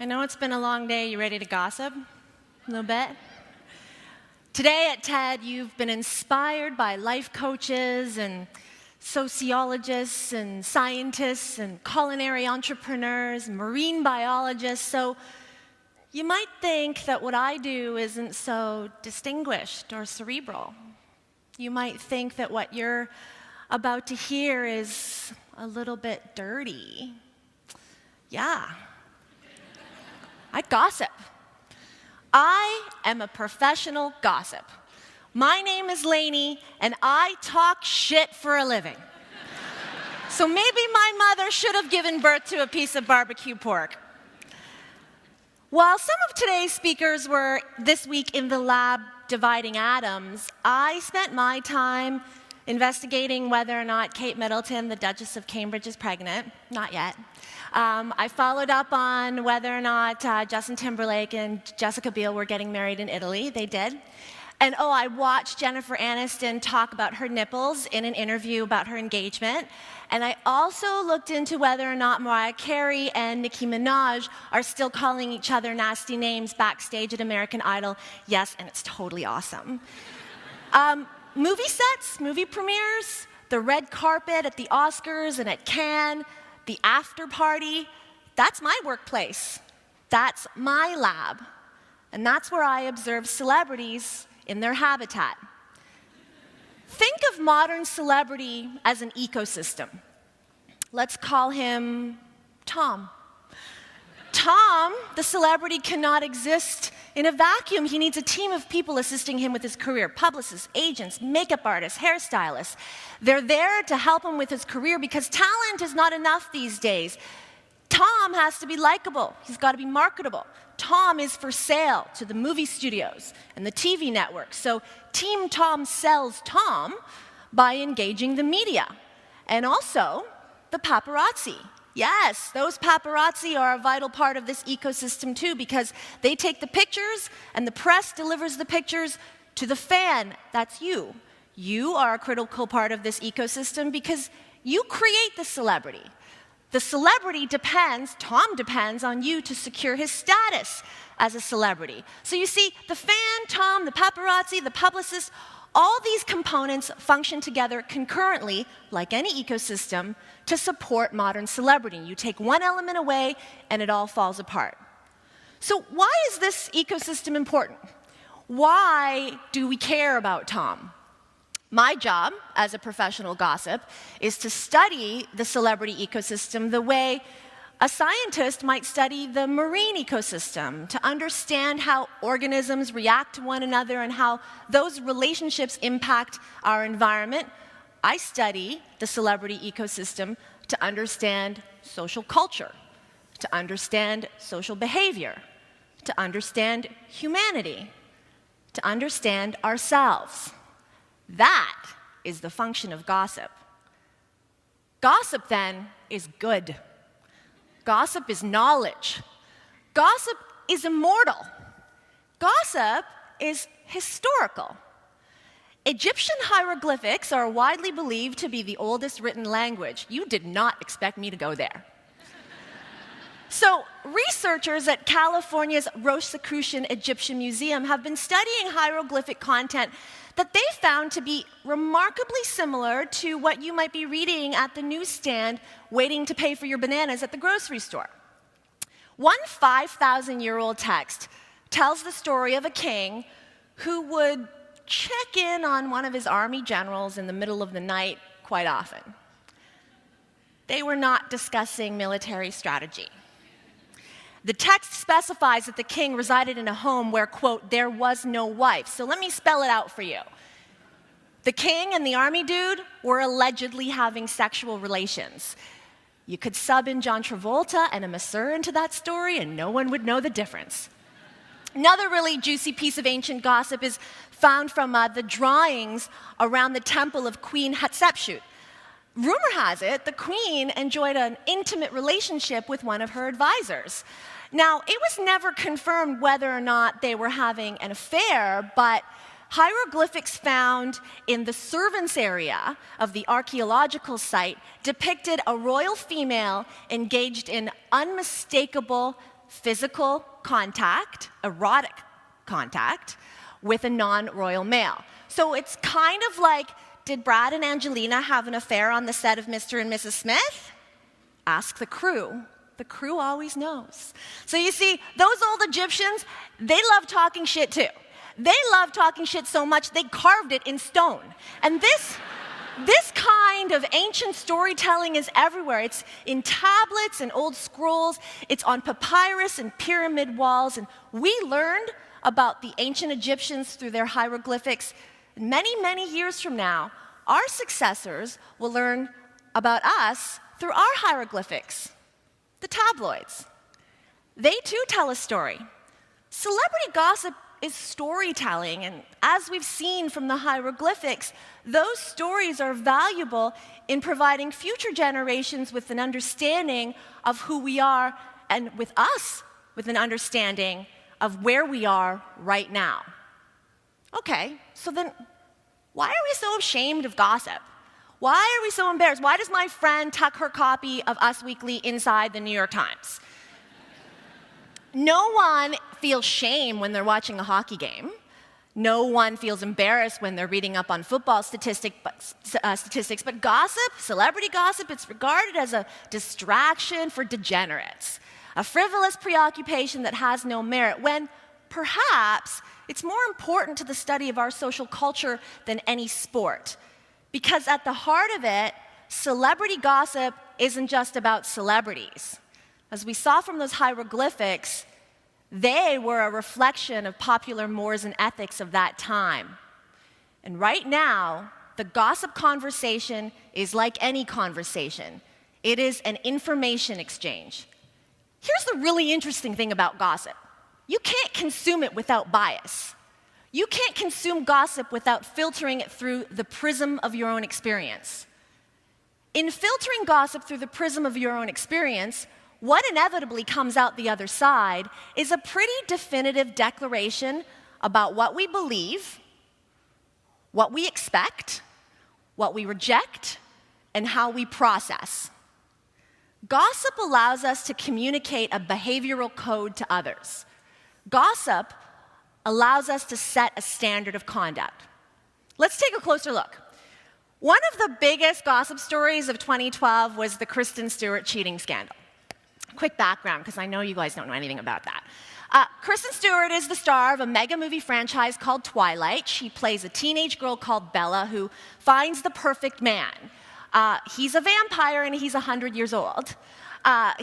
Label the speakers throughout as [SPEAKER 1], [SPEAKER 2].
[SPEAKER 1] I know it's been a long day. You ready to gossip a little bit? Today at TED, you've been inspired by life coaches and sociologists and scientists and culinary entrepreneurs, marine biologists. So you might think that what I do isn't so distinguished or cerebral. You might think that what you're about to hear is a little bit dirty. Yeah. I gossip. I am a professional gossip. My name is Elaine, and I talk shit for a living. So maybe my mother should have given birth to a piece of barbecue pork. While some of today's speakers were this week in the lab dividing atoms, I spent my time investigating whether or not Kate Middleton, the Duchess of Cambridge, is pregnant. Not yet. I followed up on whether or not Justin Timberlake and Jessica Biel were getting married in Italy. They did. And I watched Jennifer Aniston talk about her nipples in an interview about her engagement. And I also looked into whether or not Mariah Carey and Nicki Minaj are still calling each other nasty names backstage at American Idol. Yes, and it's totally awesome. Movie sets, movie premieres, the red carpet at the Oscars and at Cannes, the after party, that's my workplace. That's my lab. And that's where I observe celebrities in their habitat. Think of modern celebrity as an ecosystem. Let's call him Tom. Tom, the celebrity, cannot exist in a vacuum. He needs a team of people assisting him with his career: publicists, agents, makeup artists, hairstylists. They're there to help him with his career because talent is not enough these days. Tom has to be likable. He's got to be marketable. Tom is for sale to the movie studios and the TV networks. So Team Tom sells Tom by engaging the media and also the paparazzi. Yes, those paparazzi are a vital part of this ecosystem too, because they take the pictures and the press delivers the pictures to the fan. That's you. You are a critical part of this ecosystem because you create the celebrity. The celebrity depends, Tom depends on you to secure his status as a celebrity. So you see, the fan, Tom, the paparazzi, the publicist, all these components function together concurrently, like any ecosystem, to support modern celebrity. You take one element away, and it all falls apart. So why is this ecosystem important? Why do we care about Tom? My job as a professional gossip is to study the celebrity ecosystem the way a scientist might study the marine ecosystem, to understand how organisms react to one another and how those relationships impact our environment. I study the celebrity ecosystem to understand social culture, to understand social behavior, to understand humanity, to understand ourselves. That is the function of gossip. Gossip, then, is good. Gossip is knowledge. Gossip is immortal. Gossip is historical. Egyptian hieroglyphics are widely believed to be the oldest written language. You did not expect me to go there. So researchers at California's Rosicrucian Egyptian Museum have been studying hieroglyphic content that they found to be remarkably similar to what you might be reading at the newsstand waiting to pay for your bananas at the grocery store. One 5,000-year-old text tells the story of a king who would check in on one of his army generals in the middle of the night quite often. They were not discussing military strategy. The text specifies that the king resided in a home where, quote, there was no wife. So let me spell it out for you. The king and the army dude were allegedly having sexual relations. You could sub in John Travolta and a masseur into that story, and no one would know the difference. Another really juicy piece of ancient gossip is found from the drawings around the temple of Queen Hatshepsut. Rumor has it the queen enjoyed an intimate relationship with one of her advisors. Now, it was never confirmed whether or not they were having an affair, but hieroglyphics found in the servants' area of the archaeological site depicted a royal female engaged in unmistakable physical contact, erotic contact, with a non-royal male. So it's kind of like, did Brad and Angelina have an affair on the set of Mr. and Mrs. Smith? Ask the crew. The crew always knows. So you see, those old Egyptians, they love talking shit too. They love talking shit so much they carved it in stone. And this kind of ancient storytelling is everywhere. It's in tablets and old scrolls. It's on papyrus and pyramid walls. And we learned about the ancient Egyptians through their hieroglyphics. Many, many years from now, our successors will learn about us through our hieroglyphics, the tabloids. They too tell a story. Celebrity gossip is storytelling, and as we've seen from the hieroglyphics, those stories are valuable in providing future generations with an understanding of who we are, and with us with an understanding of where we are right now. Okay, so then why are we so ashamed of gossip? Why are we so embarrassed? Why does my friend tuck her copy of Us Weekly inside the New York Times? No one feels shame when they're watching a hockey game. No one feels embarrassed when they're reading up on football statistics, but gossip, celebrity gossip, it's regarded as a distraction for degenerates, a frivolous preoccupation that has no merit, when perhaps it's more important to the study of our social culture than any sport. Because at the heart of it, celebrity gossip isn't just about celebrities. As we saw from those hieroglyphics, they were a reflection of popular mores and ethics of that time. And right now, the gossip conversation is like any conversation. It is an information exchange. Here's the really interesting thing about gossip. You can't consume it without bias. You can't consume gossip without filtering it through the prism of your own experience. In filtering gossip through the prism of your own experience, what inevitably comes out the other side is a pretty definitive declaration about what we believe, what we expect, what we reject, and how we process. Gossip allows us to communicate a behavioral code to others. Gossip allows us to set a standard of conduct. Let's take a closer look. One of the biggest gossip stories of 2012 was the Kristen Stewart cheating scandal. Quick background, because I know you guys don't know anything about that. Kristen Stewart is the star of a mega movie franchise called Twilight. She plays a teenage girl called Bella who finds the perfect man. He's a vampire and he's 100 years old.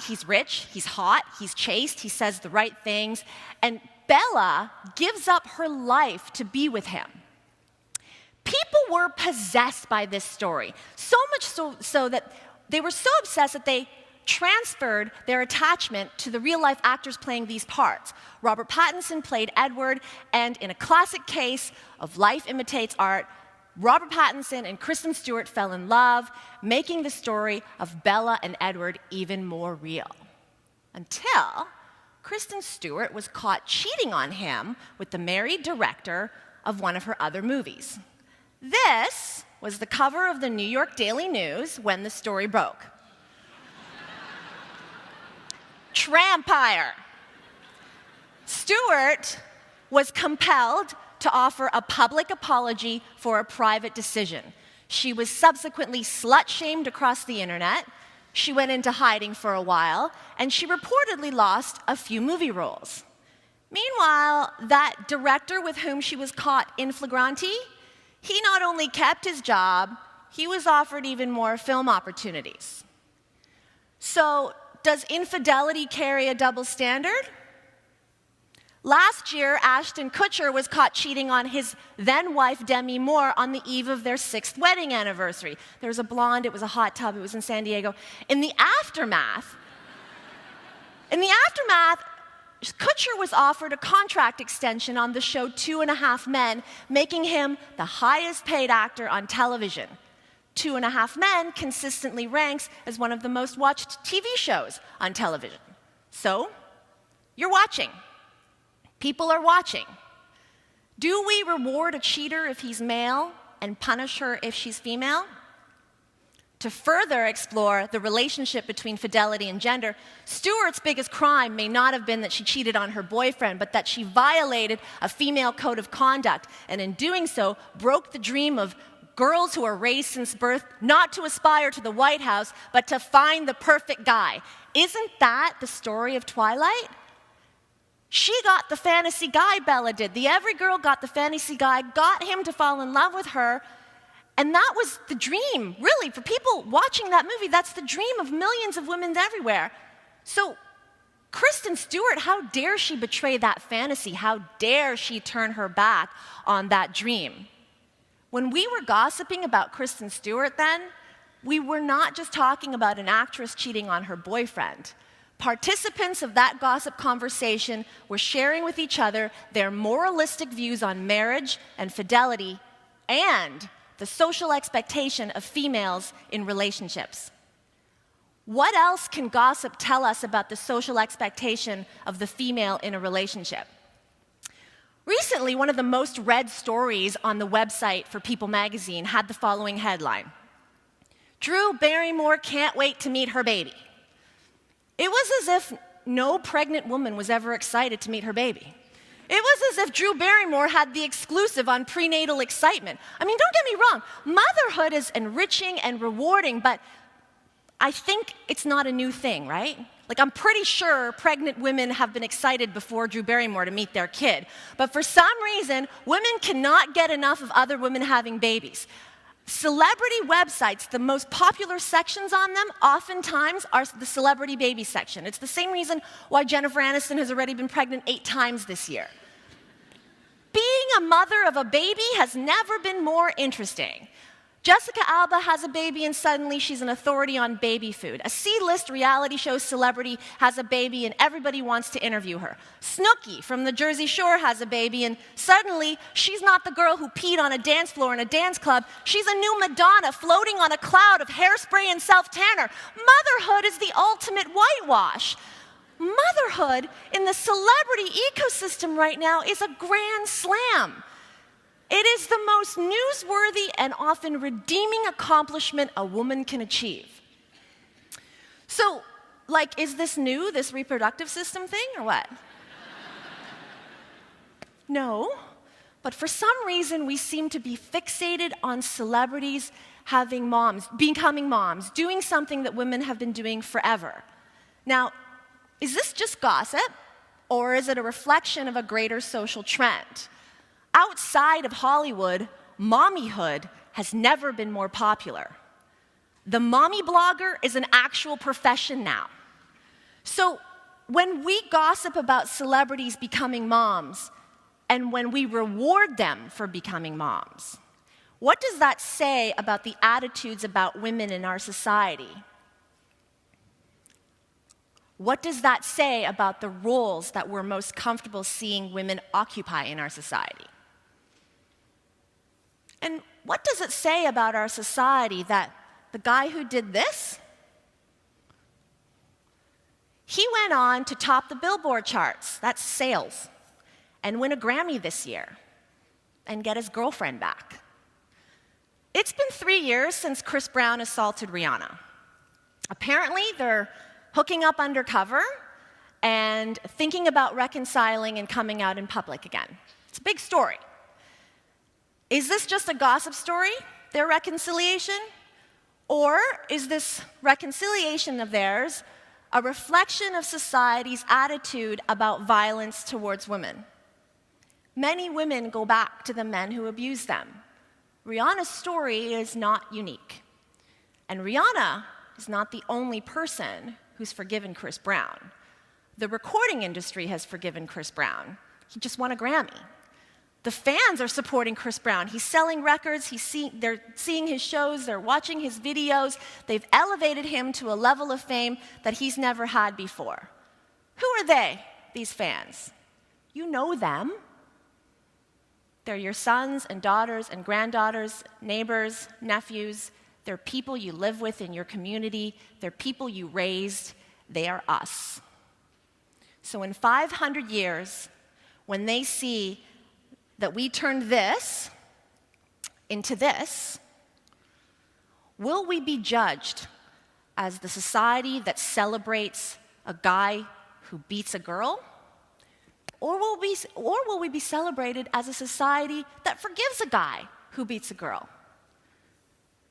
[SPEAKER 1] He's rich, he's hot, he's chaste, he says the right things, and Bella gives up her life to be with him. People were possessed by this story, so much so that they were so obsessed that they transferred their attachment to the real-life actors playing these parts. Robert Pattinson played Edward, and in a classic case of life imitates art, Robert Pattinson and Kristen Stewart fell in love, making the story of Bella and Edward even more real. Until Kristen Stewart was caught cheating on him with the married director of one of her other movies. This was the cover of the New York Daily News when the story broke. Trampire. Stewart was compelled to offer a public apology for a private decision. She was subsequently slut-shamed across the internet. She went into hiding for a while, and she reportedly lost a few movie roles. Meanwhile, that director with whom she was caught in flagranti, he not only kept his job, he was offered even more film opportunities. So, does infidelity carry a double standard? Last year, Ashton Kutcher was caught cheating on his then-wife Demi Moore on the eve of their 6th wedding anniversary. There was a blonde, it was a hot tub, it was in San Diego. In the aftermath, Kutcher was offered a contract extension on the show 2.5 Men, making him the highest-paid actor on television. 2.5 Men consistently ranks as one of the most watched TV shows on television. So, you're watching. People are watching. Do we reward a cheater if he's male and punish her if she's female? To further explore the relationship between fidelity and gender, Stewart's biggest crime may not have been that she cheated on her boyfriend, but that she violated a female code of conduct, and in doing so, broke the dream of girls who are raised since birth not to aspire to the White House, but to find the perfect guy. Isn't that the story of Twilight? She got the fantasy guy, Bella did. The every girl got the fantasy guy, got him to fall in love with her, and that was the dream, really, for people watching that movie. That's the dream of millions of women everywhere. So Kristen Stewart, how dare she betray that fantasy? How dare she turn her back on that dream? When we were gossiping about Kristen Stewart then, we were not just talking about an actress cheating on her boyfriend. Participants of that gossip conversation were sharing with each other their moralistic views on marriage and fidelity and the social expectation of females in relationships. What else can gossip tell us about the social expectation of the female in a relationship? Recently, one of the most read stories on the website for People magazine had the following headline: Drew Barrymore can't wait to meet her baby. It was as if no pregnant woman was ever excited to meet her baby. It was as if Drew Barrymore had the exclusive on prenatal excitement. I mean, don't get me wrong, motherhood is enriching and rewarding, but I think it's not a new thing, right? Like, I'm pretty sure pregnant women have been excited before Drew Barrymore to meet their kid. But for some reason, women cannot get enough of other women having babies. Celebrity websites, the most popular sections on them oftentimes are the celebrity baby section. It's the same reason why Jennifer Aniston has already been pregnant 8 times this year. Being a mother of a baby has never been more interesting. Jessica Alba has a baby and suddenly she's an authority on baby food. A C-list reality show celebrity has a baby and everybody wants to interview her. Snooki from the Jersey Shore has a baby and suddenly she's not the girl who peed on a dance floor in a dance club. She's a new Madonna floating on a cloud of hairspray and self-tanner. Motherhood is the ultimate whitewash. Motherhood in the celebrity ecosystem right now is a grand slam. It is the most newsworthy and often redeeming accomplishment a woman can achieve. So, like, is this new, this reproductive system thing, or what? No, but for some reason we seem to be fixated on celebrities having moms, becoming moms, doing something that women have been doing forever. Now, is this just gossip, or is it a reflection of a greater social trend? Outside of Hollywood, mommyhood has never been more popular. The mommy blogger is an actual profession now. So when we gossip about celebrities becoming moms, and when we reward them for becoming moms, what does that say about the attitudes about women in our society? What does that say about the roles that we're most comfortable seeing women occupy in our society? And what does it say about our society that the guy who did this, he went on to top the Billboard charts, that's sales, and win a Grammy this year, and get his girlfriend back? It's been 3 years since Chris Brown assaulted Rihanna. Apparently, they're hooking up undercover and thinking about reconciling and coming out in public again. It's a big story. Is this just a gossip story, their reconciliation? Or is this reconciliation of theirs a reflection of society's attitude about violence towards women? Many women go back to the men who abused them. Rihanna's story is not unique. And Rihanna is not the only person who's forgiven Chris Brown. The recording industry has forgiven Chris Brown. He just won a Grammy. The fans are supporting Chris Brown. He's selling records, they're seeing his shows, they're watching his videos. They've elevated him to a level of fame that he's never had before. Who are they, these fans? You know them. They're your sons and daughters and granddaughters, neighbors, nephews. They're people you live with in your community. They're people you raised. They are us. So in 500 years, when they see that we turned this into this, Will we be judged as the society that celebrates a guy who beats a girl? Or will we be celebrated as a society that forgives a guy who beats a girl?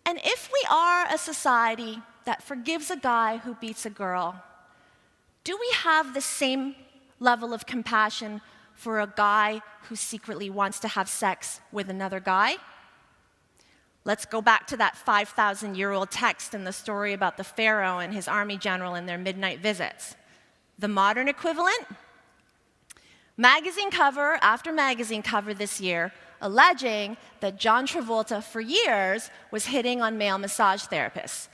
[SPEAKER 1] And if we are a society that forgives a guy who beats a girl, do we have the same level of compassion for a guy who secretly wants to have sex with another guy? Let's go back to that 5,000-year-old text in the story about the Pharaoh and his army general and their midnight visits. The modern equivalent? Magazine cover after magazine cover this year alleging that John Travolta for years was hitting on male massage therapists.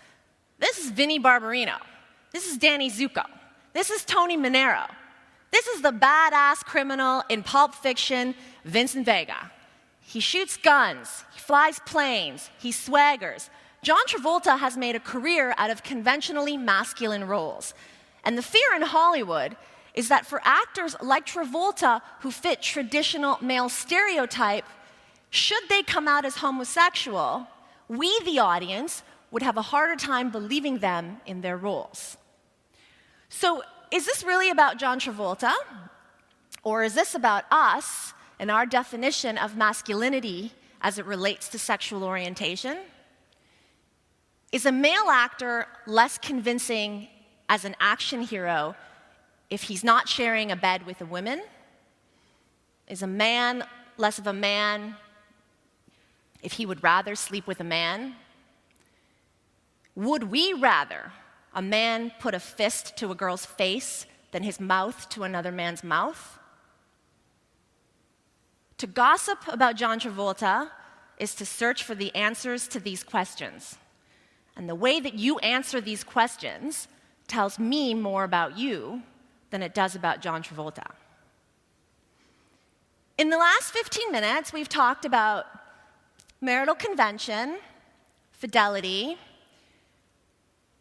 [SPEAKER 1] This is Vinnie Barbarino. This is Danny Zuko. This is Tony Manero. This is the badass criminal in Pulp Fiction, Vincent Vega. He shoots guns, he flies planes, he swaggers. John Travolta has made a career out of conventionally masculine roles. And the fear in Hollywood is that for actors like Travolta who fit traditional male stereotype, should they come out as homosexual, we, the audience, would have a harder time believing them in their roles. So, is this really about John Travolta? Or is this about us and our definition of masculinity as it relates to sexual orientation? Is a male actor less convincing as an action hero if he's not sharing a bed with a woman? Is a man less of a man if he would rather sleep with a man? Would we rather a man put a fist to a girl's face than his mouth to another man's mouth? To gossip about John Travolta is to search for the answers to these questions. And the way that you answer these questions tells me more about you than it does about John Travolta. In the last 15 minutes, we've talked about marital convention, fidelity,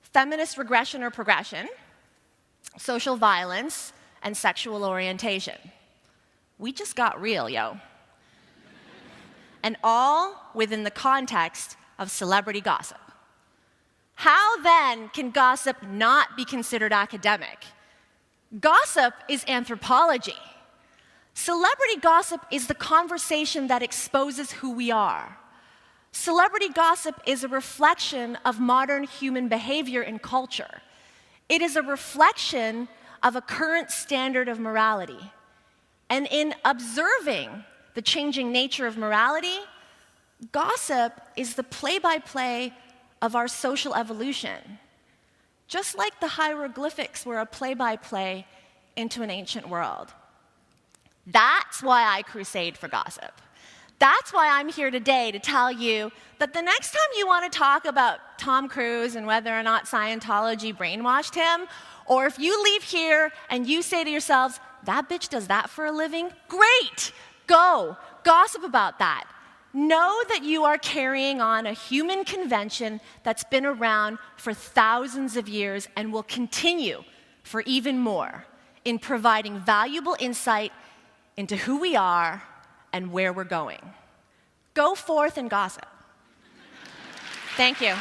[SPEAKER 1] feminist regression or progression, social violence, and sexual orientation. We just got real, yo. And all within the context of celebrity gossip. How then can gossip not be considered academic? Gossip is anthropology. Celebrity gossip is the conversation that exposes who we are. Celebrity gossip is a reflection of modern human behavior and culture. It is a reflection of a current standard of morality. And in observing the changing nature of morality, gossip is the play-by-play of our social evolution, just like the hieroglyphics were a play-by-play into an ancient world. That's why I crusade for gossip. That's why I'm here today to tell you that the next time you want to talk about Tom Cruise and whether or not Scientology brainwashed him, or if you leave here and you say to yourselves, that bitch does that for a living, great, go, gossip about that. Know that you are carrying on a human convention that's been around for thousands of years and will continue for even more in providing valuable insight into who we are and where we're going. Go forth and gossip. Thank you.